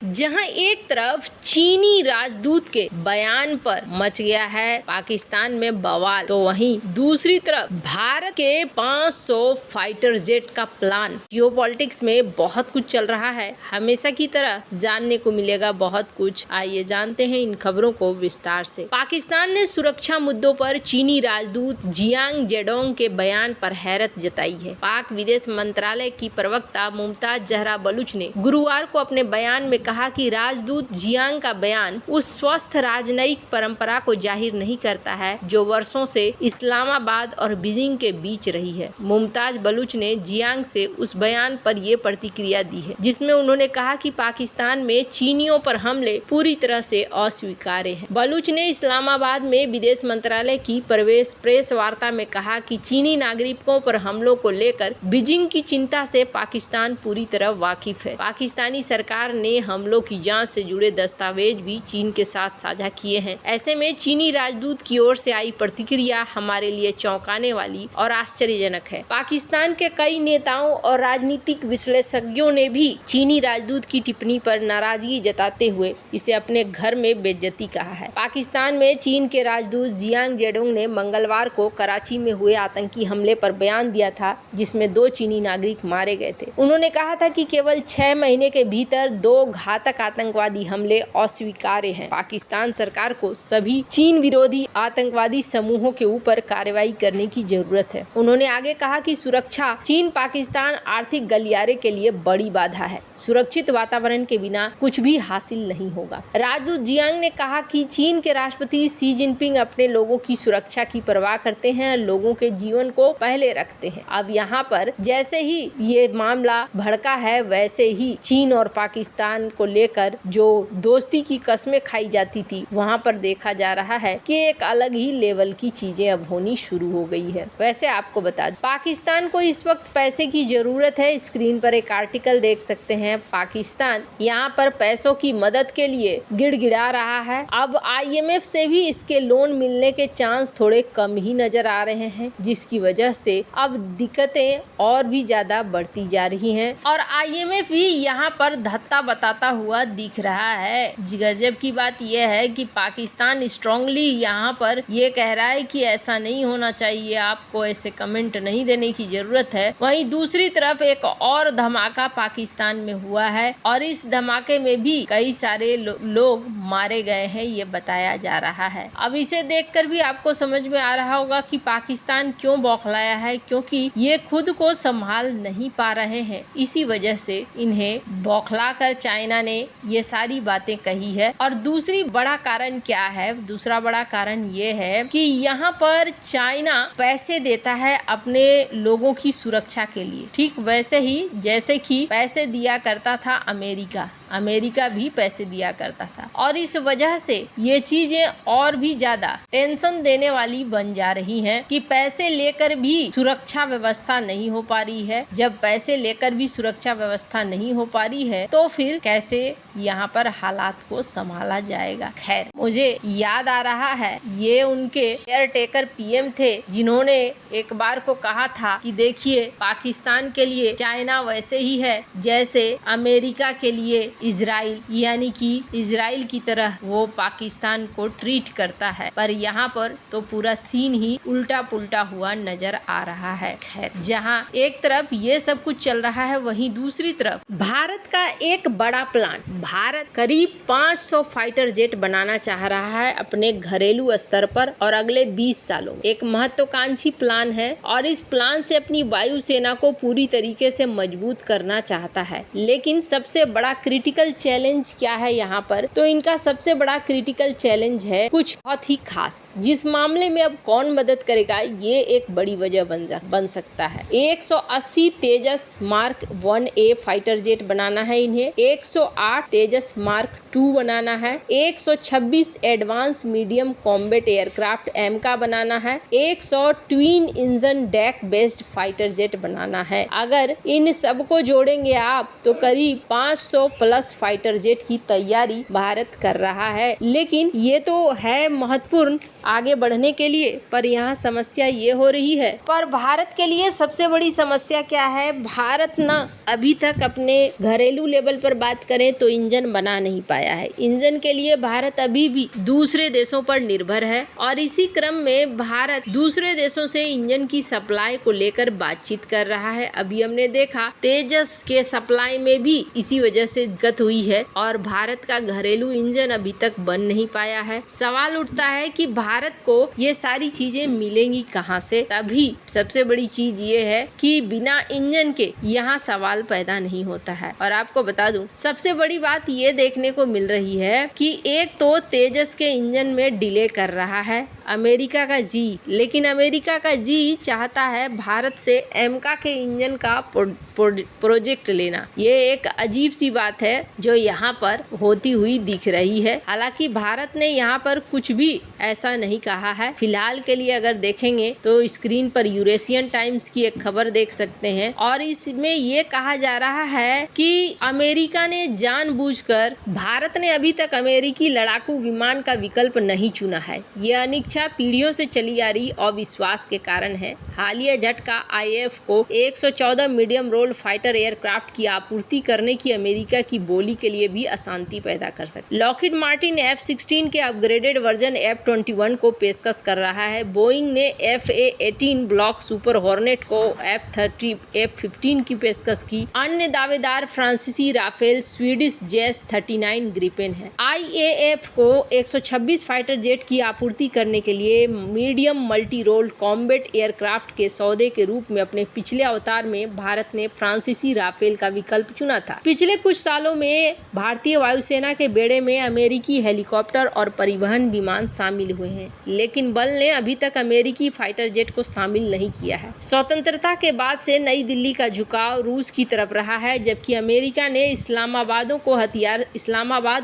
जहां एक तरफ चीनी राजदूत के बयान पर मच गया है पाकिस्तान में बवाल, तो वहीं दूसरी तरफ भारत के 500 फाइटर जेट का प्लान। जियोपॉलिटिक्स में बहुत कुछ चल रहा है, हमेशा की तरह जानने को मिलेगा बहुत कुछ। आइए जानते हैं इन खबरों को विस्तार से। पाकिस्तान ने सुरक्षा मुद्दों पर चीनी राजदूत जियांग जेडोंग के बयान पर हैरत जताई है। पाक विदेश मंत्रालय की प्रवक्ता मुमताज जहरा बलूच ने गुरुवार को अपने बयान में कहा कि राजदूत जियांग का बयान उस स्वस्थ राजनयिक परंपरा को जाहिर नहीं करता है जो वर्षों से इस्लामाबाद और बीजिंग के बीच रही है। मुमताज बलूच ने जियांग से उस बयान पर ये प्रतिक्रिया दी है जिसमें उन्होंने कहा कि पाकिस्तान में चीनियों पर हमले पूरी तरह से अस्वीकार्य हैं। बलूच ने इस्लामाबाद में विदेश मंत्रालय की प्रेस वार्ता में कहा कि चीनी नागरिकों पर हमलों को लेकर बीजिंग की चिंता से पाकिस्तान पूरी तरह वाकिफ है। पाकिस्तानी सरकार ने हमलों की जांच से जुड़े दस्तावेज भी चीन के साथ साझा किए हैं। ऐसे में चीनी राजदूत की ओर से आई प्रतिक्रिया हमारे लिए चौंकाने वाली और आश्चर्यजनक है। पाकिस्तान के कई नेताओं और राजनीतिक विश्लेषज्ञों ने भी चीनी राजदूत की टिप्पणी पर नाराजगी जताते हुए इसे अपने घर में बेइज्जती कहा है। पाकिस्तान में चीन के राजदूत जियांग जेडोंग ने मंगलवार को कराची में हुए आतंकी हमले पर बयान दिया था जिसमें 2 चीनी नागरिक मारे गए थे। उन्होंने कहा था कि केवल 6 महीने के भीतर 2 घातक आतंकवादी हमले अस्वीकार्य हैं। पाकिस्तान सरकार को सभी चीन विरोधी आतंकवादी समूहों के ऊपर कार्रवाई करने की जरूरत है। उन्होंने आगे कहा कि सुरक्षा चीन पाकिस्तान आर्थिक गलियारे के लिए बड़ी बाधा है। सुरक्षित वातावरण के बिना कुछ भी हासिल नहीं होगा। राजदूत जियांग ने कहा कि चीन के राष्ट्रपति शी जिनपिंग अपने लोगों की सुरक्षा की परवाह करते हैं, लोगों के जीवन को पहले रखते हैं। अब यहाँ पर जैसे ही ये मामला भड़का है वैसे ही चीन और पाकिस्तान को लेकर जो दोस्ती की कस्में खाई जाती थी वहाँ पर देखा जा रहा है कि एक अलग ही लेवल की चीजें अब होनी शुरू हो गई है। वैसे आपको बता दें पाकिस्तान को इस वक्त पैसे की जरूरत है। स्क्रीन पर एक आर्टिकल देख सकते हैं। पाकिस्तान यहाँ पर पैसों की मदद के लिए गिड़गिड़ा रहा है। अब IMF से भी इसके लोन मिलने के चांस थोड़े कम ही नजर आ रहे हैं जिसकी वजह से अब दिक्कतें और भी ज्यादा बढ़ती जा रही हैं और IMF भी यहाँ पर धत्ता बताता हुआ दिख रहा है। गजब की बात यह है कि पाकिस्तान स्ट्रांगली यहाँ पर ये कह रहा है कि ऐसा नहीं होना चाहिए, आपको ऐसे कमेंट नहीं देने की जरूरत है। वहीं दूसरी तरफ एक और धमाका पाकिस्तान में हुआ है और इस धमाके में भी कई सारे लोग मारे गए हैं ये बताया जा रहा है। अब इसे देखकर भी आपको समझ में आ रहा होगा कि पाकिस्तान क्यों बौखलाया है, क्योंकि ये खुद को संभाल नहीं पा रहे हैं। इसी वजह से इन्हें बौखला कर चाइना ने ये सारी बातें कही है। और दूसरी बड़ा कारण क्या है? दूसरा बड़ा कारण ये है कि यहाँ पर चाइना पैसे देता है अपने लोगों की सुरक्षा के लिए, ठीक वैसे ही जैसे कि पैसे दिया करता था अमेरिका भी पैसे दिया करता था। और इस वजह से ये चीजें और भी ज्यादा टेंशन देने वाली बन जा रही हैं कि पैसे लेकर भी सुरक्षा व्यवस्था नहीं हो पा रही है। जब पैसे लेकर भी सुरक्षा व्यवस्था नहीं हो पा रही है तो फिर कैसे यहाँ पर हालात को संभाला जाएगा। खैर, मुझे याद आ रहा है ये उनके केयरटेकर PM थे जिन्होंने एक बार को कहा था कि देखिए पाकिस्तान के लिए चाइना वैसे ही है जैसे अमेरिका के लिए इजराइल, यानी कि इजराइल की तरह वो पाकिस्तान को ट्रीट करता है। पर यहाँ पर तो पूरा सीन ही उल्टा पुल्टा हुआ नजर आ रहा है। खैर, जहाँ एक तरफ ये सब कुछ चल रहा है वहीं दूसरी तरफ भारत का एक बड़ा प्लान। भारत करीब 500 फाइटर जेट बनाना चाह रहा है अपने घरेलू स्तर पर और अगले 20 सालों में। एक महत्वाकांक्षी प्लान है और इस प्लान से अपनी वायुसेना को पूरी तरीके से मजबूत करना चाहता है। लेकिन सबसे बड़ा क्रिटिकल चैलेंज क्या है यहाँ पर? तो इनका सबसे बड़ा क्रिटिकल चैलेंज है कुछ बहुत ही खास, जिस मामले में अब कौन मदद करेगा ये एक बड़ी वजह बन सकता है। 180 Tejas mark 1A fighter jet बनाना है इन्हें, 108 तेजस मार्क 2 बनाना है, 126 advance medium combat aircraft MK बनाना है, 100 twin engine deck based fighter jet बनाना है। अगर इन सबको जोड़ेंगे आप तो करीब 500 प्लस फाइटर जेट की तैयारी भारत व्यक्त कर रहा है। लेकिन ये तो है महत्वपूर्ण आगे बढ़ने के लिए, पर यहाँ समस्या ये हो रही है। पर भारत के लिए सबसे बड़ी समस्या क्या है? भारत ना अभी तक अपने घरेलू लेवल पर बात करें तो इंजन बना नहीं पाया है। इंजन के लिए भारत अभी भी दूसरे देशों पर निर्भर है और इसी क्रम में भारत दूसरे देशों से इंजन की सप्लाई को लेकर बातचीत कर रहा है। अभी हमने देखा तेजस के सप्लाई में भी इसी वजह से दिक्कत हुई है और भारत का घरेलू इंजन अभी तक बन नहीं पाया है। सवाल उठता है कि भारत को ये सारी चीजें मिलेंगी कहां से? तभी सबसे बड़ी चीज ये है कि बिना इंजन के यहाँ सवाल पैदा नहीं होता है। और आपको बता दूं, सबसे बड़ी बात ये देखने को मिल रही है कि एक तो तेजस के इंजन में डिले कर रहा है अमेरिका का जी, लेकिन अमेरिका का जी चाहता है भारत से एमका के इंजन का प्रोजेक्ट लेना। ये एक अजीब सी बात है जो यहाँ पर होती हुई दिख रही है। हालांकि भारत ने यहाँ पर कुछ भी ऐसा नहीं कहा है। फिलहाल के लिए अगर देखेंगे तो स्क्रीन पर यूरेशियन टाइम्स की एक खबर देख सकते हैं और इसमें ये कहा जा रहा है कि अमेरिका ने जानबूझकर, भारत ने अभी तक अमेरिकी लड़ाकू विमान का विकल्प नहीं चुना है। ये अनिच्छा पीढ़ियों से चली आ रही अविश्वास के कारण है। हालिया झटका आईएएफ को 114 मीडियम रोल फाइटर एयरक्राफ्ट की आपूर्ति करने की अमेरिका की बोली के लिए भी अशांति पैदा कर सकती। लॉकहीड मार्टिन F-16 के अपग्रेडेड वर्जन F-21 को पेशकश कर रहा है। बोइंग ने FA-18 ब्लॉक सुपर हॉर्नेट को F-30 F-15 की पेशकश की। अन्य दावेदार फ्रांसीसी राफेल, स्वीडिश जेस 39 ग्रिपेन है। आईएएफ को 126 फाइटर जेट की आपूर्ति करने के लिए medium multirole combat aircraft के सौदे के रूप में अपने पिछले अवतार में भारत ने फ्रांसीसी राफेल का विकल्प चुना था। पिछले कुछ सालों में भारतीय वायुसेना के बेड़े में अमेरिकी हेलीकॉप्टर और परिवहन विमान शामिल हुए हैं, लेकिन बल ने अभी तक अमेरिकी फाइटर जेट को शामिल नहीं किया है। स्वतंत्रता के बाद से नई दिल्ली का झुकाव रूस की तरफ रहा है, जबकि अमेरिका ने इस्लामाबाद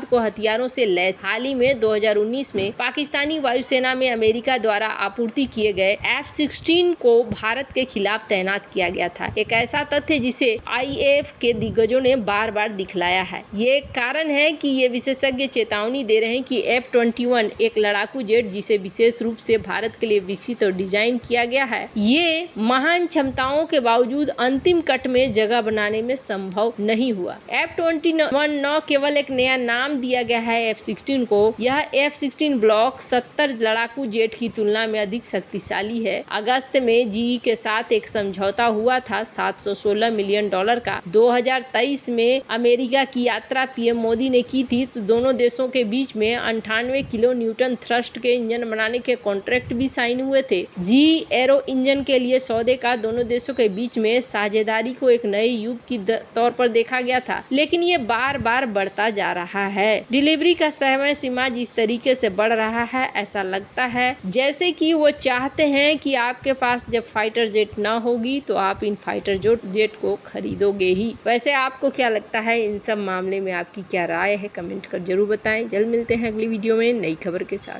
को हथियारों से लैस। हाल ही में 2019 में पाकिस्तानी वायुसेना में अमेरिका द्वारा आपूर्ति किए गए F-16 को भारत के खिलाफ तैनात किया गया था। एक ऐसा तथ्य जिसे आईएएफ के दिग्गजों ने बार बार दिखलाया है। ये एक कारण है कि ये विशेषज्ञ चेतावनी दे रहे हैं कि F-21 एक लड़ाकू जेट जिसे विशेष रूप से भारत के लिए विकसित और डिजाइन किया गया है, ये महान क्षमताओं के बावजूद अंतिम कट में जगह बनाने में संभव नहीं हुआ। F-21 न केवल एक नया नाम दिया गया है F-16 को, यह F-16 ब्लॉक 70 लड़ाकू जेट की तुलना में अधिक शक्तिशाली है। अगस्त में जीई के साथ एक समझौता हुआ था $716 मिलियन का। 2023 में अमेरिका की यात्रा पीएम मोदी ने की थी, तो दोनों देशों के बीच में 98 किलो न्यूटन थ्रस्ट के इंजन बनाने के कॉन्ट्रैक्ट भी साइन हुए थे। जी एरो इंजन के लिए सौदे का दोनों देशों के बीच में साझेदारी को एक नए युग की तौर पर देखा गया था, लेकिन ये बार बार बढ़ता जा रहा है। डिलीवरी का समय सीमा जिस तरीके से बढ़ रहा है, ऐसा लगता है जैसे कि वो चाहते हैं कि आपके पास जब फाइटर जेट ना होगी तो आप इन फाइटर जेट को खरीदोगे ही। वैसे आपको क्या लगता है इन सब मामले में? आपकी क्या राय है? कमेंट कर जरूर बताएं। जल्द मिलते हैं अगली वीडियो में नई खबर के साथ।